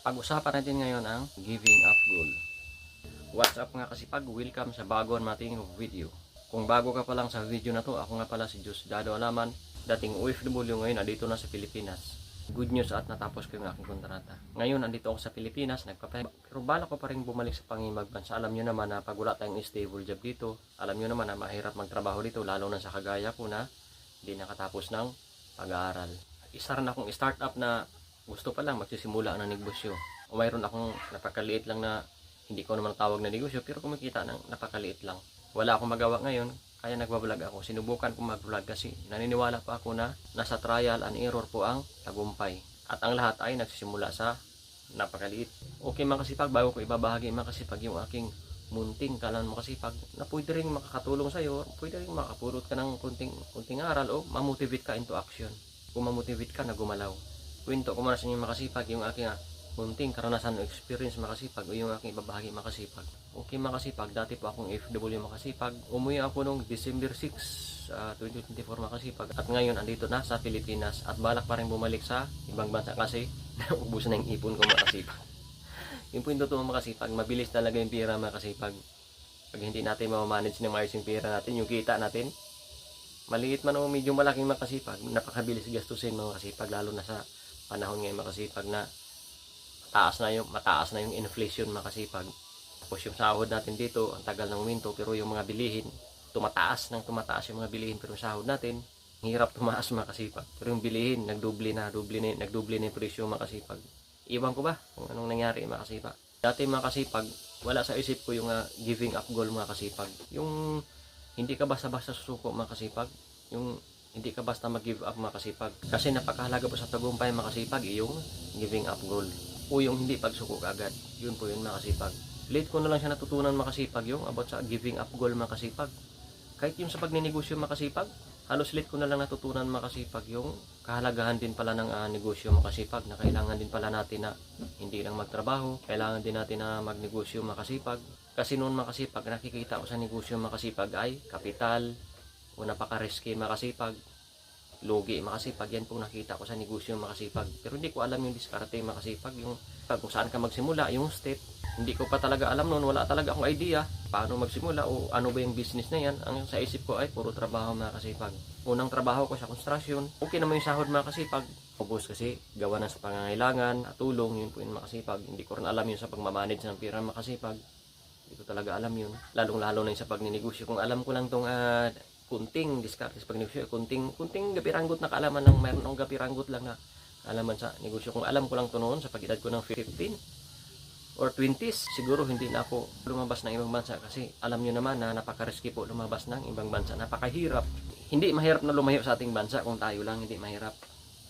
Pag-usapan natin ngayon ang giving up goal. What's up mga kasipag? Welcome sa bago nating video. Kung bago ka pa lang sa video na to, ako nga pala si Diosdado Alaman, dating OFW, ngayon andito na sa Pilipinas. Good news at natapos ko yung aking kontrata. Ngayon andito ako sa Pilipinas, nagpapahinga. Pero balak ko pa rin bumalik sa pangimag bansa. Alam nyo naman na pag wala tayong stable job dito, alam nyo naman na mahirap magtrabaho dito, lalo na sa kagaya ko na hindi nakatapos ng pag-aaral. Isa rin akong startup na gusto pa lang magsisimula ng negosyo. O mayroon akong napakaliit lang na hindi ko naman tawag na negosyo, pero kumikita ng napakaliit lang. Wala akong magawa ngayon, kaya nagbablog ako. Sinubukan ko mag-vlog kasi naniniwala pa ako na nasa trial and error po ang tagumpay. At ang lahat ay nagsisimula sa napakaliit. Okay mga kasipag, bago ko ibabahagi mga kasipag yung aking munting kalan mga kasipag na pwede rin makakatulong sa'yo, pwede rin makapulot ka ng kunting aral o mamotivate ka into action. Kung mamotivate ka na gumalaw. Kwento ko muna sa inyo makasipag yung aking munting karanasan o experience makasipag o yung aking ibabahagi makasipag. Okay makasipag, dati po akong FW makasipag. Umuwi ako noong December 6, 2024 makasipag. At ngayon andito na sa Pilipinas at balak pa rin bumalik sa ibang bansa kasi ubus na yung ipon ko makasipag. Yung po yung totoo makasipag, mabilis talaga yung pera makasipag. Pag hindi natin mamamanage ng maayos yung pera natin, yung kita natin, maliit man o medyo malaking makasipag, napakabilis gastusin mga kasipag, lalo na sa panahon ngayon makasipag na mataas na yung inflation makasipag. Tapos yung sahod natin dito, ang tagal ng uminto, pero yung mga bilihin, tumataas yung mga bilihin, pero yung sahod natin, hirap tumaas makasipag. Pero yung bilihin, nagdoble na yung presyo makasipag. Iwan ko ba kung anong nangyari makasipag? Dati makasipag, wala sa isip ko yung giving up goal makasipag. Yung hindi ka basta-basta susuko makasipag, yung hindi ka basta mag-give up makasipag. Kasi napakahalaga po sa tagumpay makasipag yung giving up goal. O yung hindi pagsuko agad. Yun po yun makasipag. Late ko na lang siya natutunan makasipag yung about sa giving up goal makasipag. Kahit yung sa pagninegosyo makasipag, halos late ko na lang natutunan makasipag yung kahalagahan din pala ng negosyo makasipag, na kailangan din pala natin na hindi lang magtrabaho, kailangan din natin na magnegosyo makasipag. Kasi noon makasipag, nakikita ko sa negosyo makasipag ay kapital o napaka-risky makasipag, lugi makasipag. Yan po nakita ko sa negosyo makasipag. Pero hindi ko alam yung diskarte makasipag, yung kung saan ka magsimula, yung step. Hindi ko pa talaga alam noon, wala talaga akong idea paano magsimula o ano ba yung business na yan. Ang sa isip ko ay puro trabaho makasipag. Unang trabaho ko sa construction, okay naman yung sahod makasipag. Ubus kasi gawa na sa pangangailangan at tulong, yun po yung makasipag. Hindi ko rin alam yun sa pagmamanage ng pera makasipag. Hindi ko talaga alam yun. Lalong-lalo na yung sa pagninegosyo. Kung alam ko lang tong kunting diskarte sa pagnegosyo, kunting gapiranggot na kaalaman lang, mayroon akong gapiranggot lang na alaman sa negosyo. Kung alam ko lang to noon sa pag-edad ko ng 15 or 20s, siguro hindi na ako lumabas ng ibang bansa kasi alam nyo naman na napaka-risky po lumabas ng ibang bansa. Napakahirap. Hindi mahirap na lumayo sa ating bansa kung tayo lang, hindi mahirap.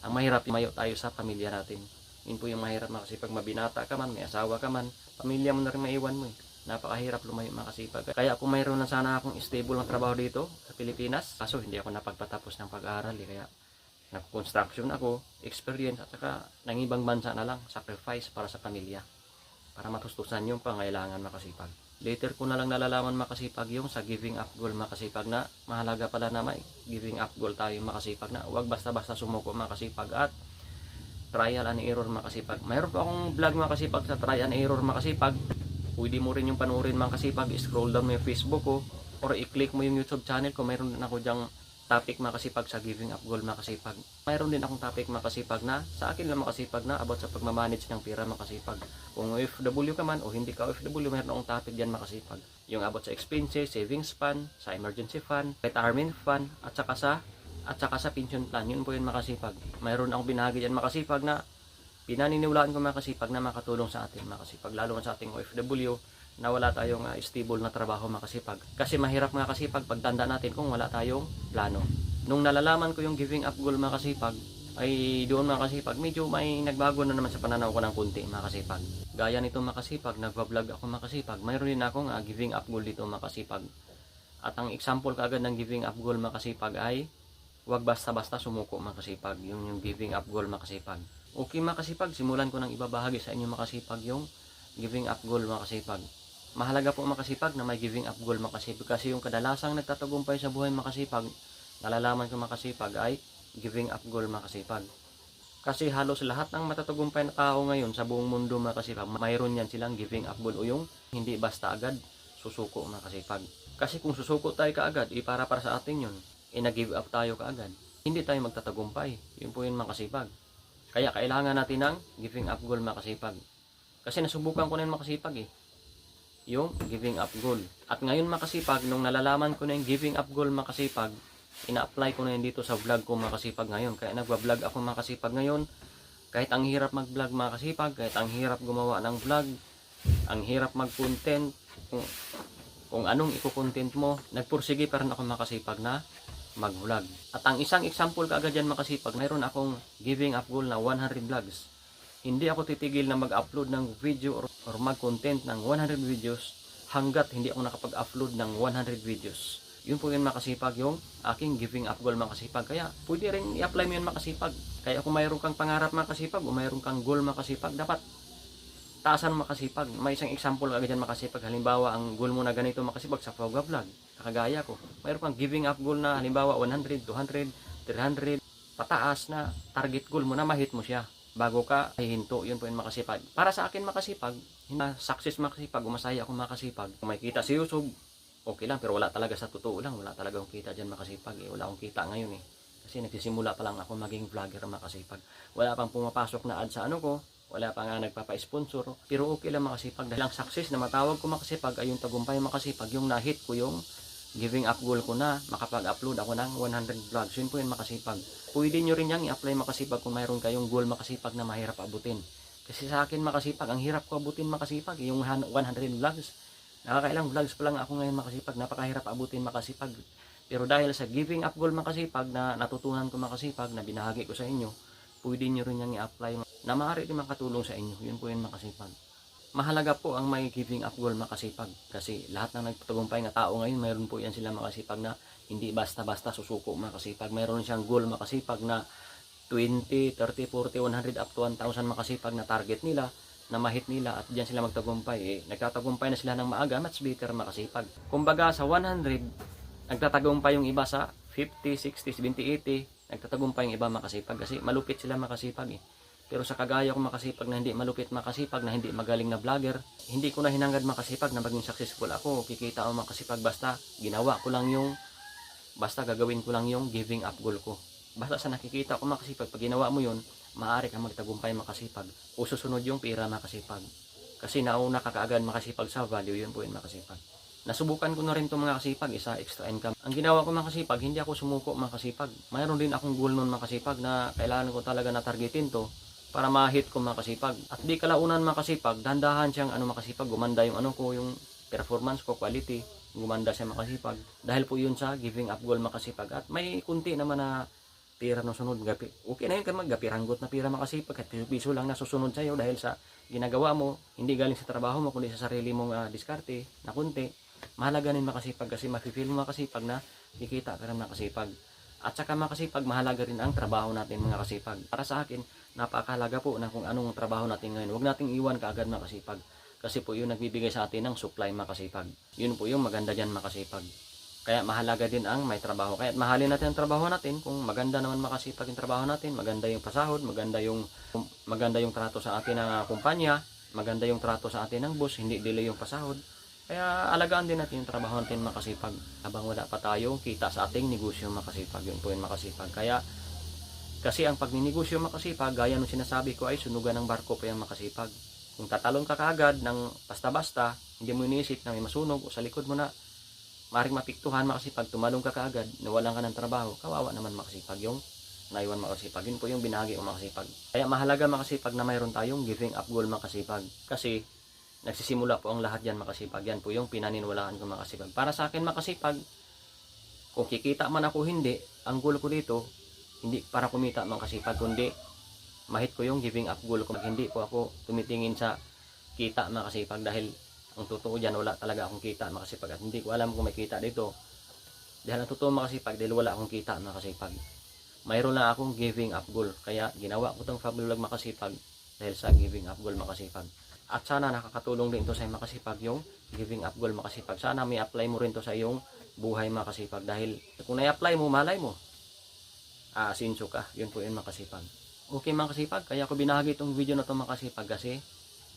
Ang mahirap, lumayo tayo sa pamilya natin. Yun po yung mahirap kasi pag mabinata ka man, may asawa ka man, pamilya mo na rin maiwan mo eh. Napakahirap lumayo makasipag. Kaya kung mayroon na sana akong stable na trabaho dito sa Pilipinas, kaso hindi ako napagpatapos ng pag-aaral kaya nag-construction ako, experience at saka ng ibang bansa na lang, sacrifice para sa pamilya, para matustusan yung pangailangan makasipag. Later ko na lang nalalaman makasipag yung sa giving up goal makasipag na mahalaga pala na may giving up goal tayo makasipag, na huwag basta-basta sumuko makasipag at trial and error makasipag. Mayroon pa akong vlog makasipag sa trial and error makasipag. Pwede mo rin yung panuorin makasipag, scroll down mo yung Facebook ko or i-click mo yung YouTube channel ko. Mayroon din ako dyang topic makasipag sa giving up goal makasipag. Mayroon din akong topic makasipag na sa akin lang makasipag na about sa pagmamanage ng pera makasipag. Kung OFW ka man o hindi ka OFW, mayroon akong topic diyan makasipag. Yung about sa expenses, savings fund, sa emergency fund, retirement fund, at saka sa pension plan. Yun po yun makasipag. Mayroon akong binahagi diyan makasipag na pinaniniwalaan ko makasipag na makatulong sa atin makasipag, lalo na sa ating OFW na wala tayong stable na trabaho makasipag. Kasi mahirap makasipag pagtanda natin kung wala tayong plano. Nung nalalaman ko yung giving up goal makasipag, ay doon makasipag, medyo may nagbago na naman sa pananaw ko ng kunti makasipag. Gaya nito makasipag, nagva-vlog ako makasipag, mayroon din akong giving up goal dito makasipag. At ang example kaagad ng giving up goal makasipag ay huwag basta-basta sumuko makasipag, yung giving up goal makasipag. Okay makasipag, simulan ko nang ibabahagi sa inyo makasipag yung giving up goal makasipag. Mahalaga po makasipag na may giving up goal makasipag kasi yung kadalasang nagtatagumpay sa buhay makasipag, nalalaman ko makasipag ay giving up goal makasipag. Kasi halos lahat ng matatagumpay na tao ngayon sa buong mundo mga kasipag, mayroon yan silang giving up goal o yung hindi basta agad susuko mga kasipag. Kasi kung susuko tayo kaagad, para sa atin yun, nag-give up tayo kaagad, hindi tayo magtatagumpay. Yun po yun mga kasipag. Kaya kailangan natin ng giving up goal mga kasipag. Kasi nasubukan ko na yun mga kasipag yung giving up goal. At ngayon mga kasipag, nung nalalaman ko na yung giving up goal mga kasipag, ina-apply ko na yun dito sa vlog ko mga kasipag ngayon. Kaya nagwa-vlog ako mga kasipag ngayon. Kahit ang hirap mag-vlog mga kasipag, kahit ang hirap gumawa ng vlog, ang hirap mag-content, kung anong i-content mo, nagpursige pa rin ako mga kasipag na mag-vlog. At ang isang example kaagad yan mga kasipag, mayroon akong giving up goal na 100 vlogs. Hindi ako titigil na mag-upload ng video or mag-content ng 100 videos hanggat hindi ako nakapag-upload ng 100 videos. Yun po yun makasipag yung aking giving up goal makasipag. Kaya pwede rin i-apply mo yun makasipag. Kaya kung mayroon kang pangarap makasipag o mayroon kang goal makasipag, dapat taasan makasipag. May isang example agad dyan makasipag. Halimbawa, ang goal mo na ganito makasipag sa Foga Vlog. Kakagaya ko. Mayroon kang giving up goal na halimbawa 100, 200, 300. Pataas na target goal mo na mahit mo siya bago ka hihinto. Yun po yun makasipag. Para sa akin makasipag, success makasipag, umasaya ako makasipag. Kung may kita si YouTube, okay lang, pero wala talaga sa totoo lang. Wala talaga akong kita dyan makasipag. Wala akong kita ngayon Kasi nagsisimula pa lang ako maging vlogger makasipag. Wala pang pumapasok na ad sa ano ko. Wala pa nga nagpapa-sponsor. Pero okay lang makasipag. Dahil ang success na matawag ko makasipag ay yung tagumpay makasipag. Yung nahit ko yung giving up goal ko na makapag-upload ako ng 100 vlogs. Yun po yung makasipag. Pwede nyo rin yang i-apply makasipag kung mayroon kayong goal makasipag na mahirap abutin. Kasi sa akin makasipag, ang hirap ko abutin makasipag. Yung 100 vlogs. Nakakailang vlogs pa lang ako ngayon makasipag. Napakahirap abutin makasipag. Pero dahil sa giving up goal makasipag na natutunan ko makasipag, na binahagi ko sa inyo, pwede nyo rin yang i-apply na maaari rin makatulong sa inyo. Yun po yun makasipag. Mahalaga po ang may giving up goal makasipag. Kasi lahat ng nagpatagumpay na tao ngayon, mayroon po yan sila makasipag na hindi basta-basta susuko makasipag. Mayroon siyang goal makasipag na 20, 30, 40, 100 up to 1,000 makasipag na target nila, na mahit nila at diyan sila magtagumpay. Nagtatagumpay na sila ng maaga, much better makasipag. Kumbaga sa 100, nagtatagumpay yung iba sa 50, 60, 70, 80, nagtatagumpay yung iba makasipag kasi malupit sila makasipag Pero sa kagaya ko makasipag na hindi malupit makasipag, na hindi magaling na vlogger, hindi ko na hinangad makasipag na maging successful ako. Kikita ako makasipag basta ginawa ko lang yung, basta gagawin ko lang yung giving up goal ko. Basta sa nakikita ko makasipag, pag ginawa mo yun, maaari kang magtagumpay makasipag. O susunod yung pera makasipag. Kasi nauna ka kaagad makasipag sa value, yun po yun makasipag. Nasubukan ko na rin itong mga kasipag, isa extra income. Ang ginawa ko makasipag, hindi ako sumuko makasipag. Mayroon din akong goal nun makasipag na kailangan ko talaga na targetin to para ma-hit ko makasipag. At di kalaunan makasipag, dahan-dahan siyang makasipag, gumanda yung ko, yung performance ko, quality, gumanda siya makasipag. Dahil po yun sa giving up goal makasipag. At may kunti naman na pira no sunod gapi. Okay na yun ka maggapiranggot na pira makasipag at piso lang na susunod sa'yo dahil sa ginagawa mo, hindi galing sa trabaho mo kundi sa sarili mong diskarte na kunti. Mahalaga rin makasipag kasi mafe-feel mo makasipag na kikita ka rin makasipag. At saka makasipag, mahalaga rin ang trabaho natin mga kasipag. Para sa akin, napakahalaga po na kung anong trabaho natin ngayon. Huwag nating iwan kaagad makasipag. Kasi po yun nagbibigay sa atin ng supply makasipag. Yun po yung maganda dyan makasipag. Kaya mahalaga din ang may trabaho. Kaya mahalin natin ang trabaho natin. Kung maganda naman makasipag yung trabaho natin, maganda yung pasahod, maganda yung trato sa atin ng kumpanya, maganda yung trato sa atin ng boss, hindi delay yung pasahod. Kaya alagaan din natin yung trabaho natin makasipag. Habang wala pa tayong kita sa ating negosyo makasipag. Yun po yung makasipag. Kaya kasi ang pagninegosyo makasipag, gaya nung sinasabi ko ay sunugan ng barko pa yung makasipag. Kung tatalon ka kaagad ng basta-basta, hindi mo iniisip na may masunog o sa likod mo na maring mapiktuhan makasipag, tumalong ka kaagad, nawalan ka ng trabaho, kawawa naman makasipag yung naiwan makasipag. Yun po yung binahagi o makasipag. Kaya mahalaga makasipag na mayroon tayong giving up goal makasipag. Kasi nagsisimula po ang lahat yan makasipag. Yan po yung pinaniniwalaan ko makasipag. Para sa akin makasipag, kung kikita man ako hindi, ang goal ko dito, hindi para kumita makasipag, kundi mahit ko yung giving up goal ko. Hindi po ako tumitingin sa kita makasipag dahil ang totoo dyan, wala talaga akong kita makasipag. At hindi ko alam kung may kita dito. Dahil ang totoo makasipag, dahil wala akong kita makasipag. Mayroon lang akong giving up goal. Kaya ginawa ko itong Fabvlog makasipag dahil sa giving up goal makasipag. At sana nakakatulong din ito sa makasipag yung giving up goal makasipag. Sana may apply mo rin to sa iyong buhay makasipag. Dahil kung na-apply mo, malay mo, asinso ka. Yun po yun makasipag. Okay mga kasipag, kaya ako binahagi itong video na ito mga kasipag kasi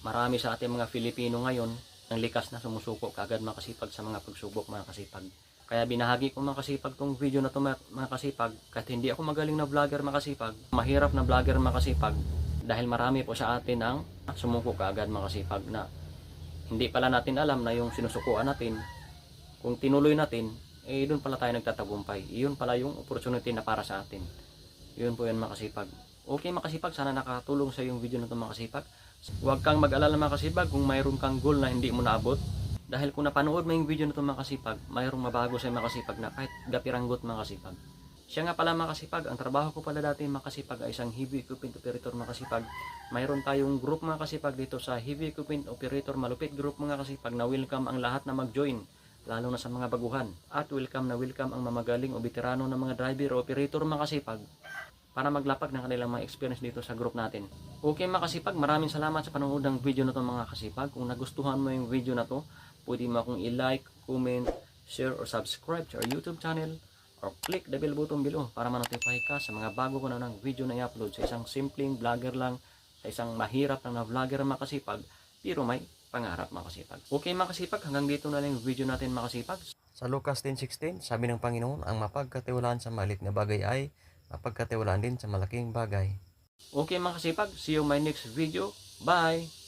marami sa ating mga Filipino ngayon ang likas na sumusuko kagad mga kasipag sa mga pagsubok mga kasipag. Kaya binahagi ko mga kasipag itong video na ito mga kasipag kahit hindi ako magaling na vlogger mga kasipag, mahirap na vlogger mga kasipag dahil marami po sa atin ang sumuko kagad mga kasipag na hindi pala natin alam na yung sinusukuan natin, kung tinuloy natin, doon pala tayo nagtatagumpay. Iyon pala yung opportunity na para sa atin. Yun po yan mga kasipag. Okay mga kasipag, sana nakatulong sa yung video na ito mga kasipag. Huwag kang mag-alala mga kasipag kung mayroon kang goal na hindi mo naabot. Dahil kung napanood mo yung video na ito mga kasipag, mayroong mabago sa mga kasipag na kahit gapiranggot mga kasipag. Siya nga pala mga kasipag, ang trabaho ko pala dati mga kasipag ay isang heavy equipment operator mga kasipag. Mayroon tayong group mga kasipag dito sa heavy equipment operator malupit group mga kasipag na welcome ang lahat na mag-join. Lalo na sa mga baguhan. At welcome na welcome ang mamagaling o veterano ng mga driver o operator mga kasipag para maglapag ng kanilang mga experience dito sa group natin. Okay mga kasipag, maraming salamat sa panonood ng video na to mga kasipag. Kung nagustuhan mo yung video na to, pwede mo akong i-like, comment, share, or subscribe to our YouTube channel or click the bell button below para ma-notify ka sa mga bago ko na ng video na i-upload sa isang simpleng vlogger lang, sa isang mahirap na vlogger mga kasipag, pero may pangarap mga kasipag. Okay mga kasipag, hanggang dito na lang yung video natin mga kasipag. Sa Lucas 10:16, sabi ng Panginoon, ang mapagkatiwalaan sa maliit na bagay ay mapagkatiwalaan din sa malaking bagay. Okay mga kasipag, see you my next video. Bye!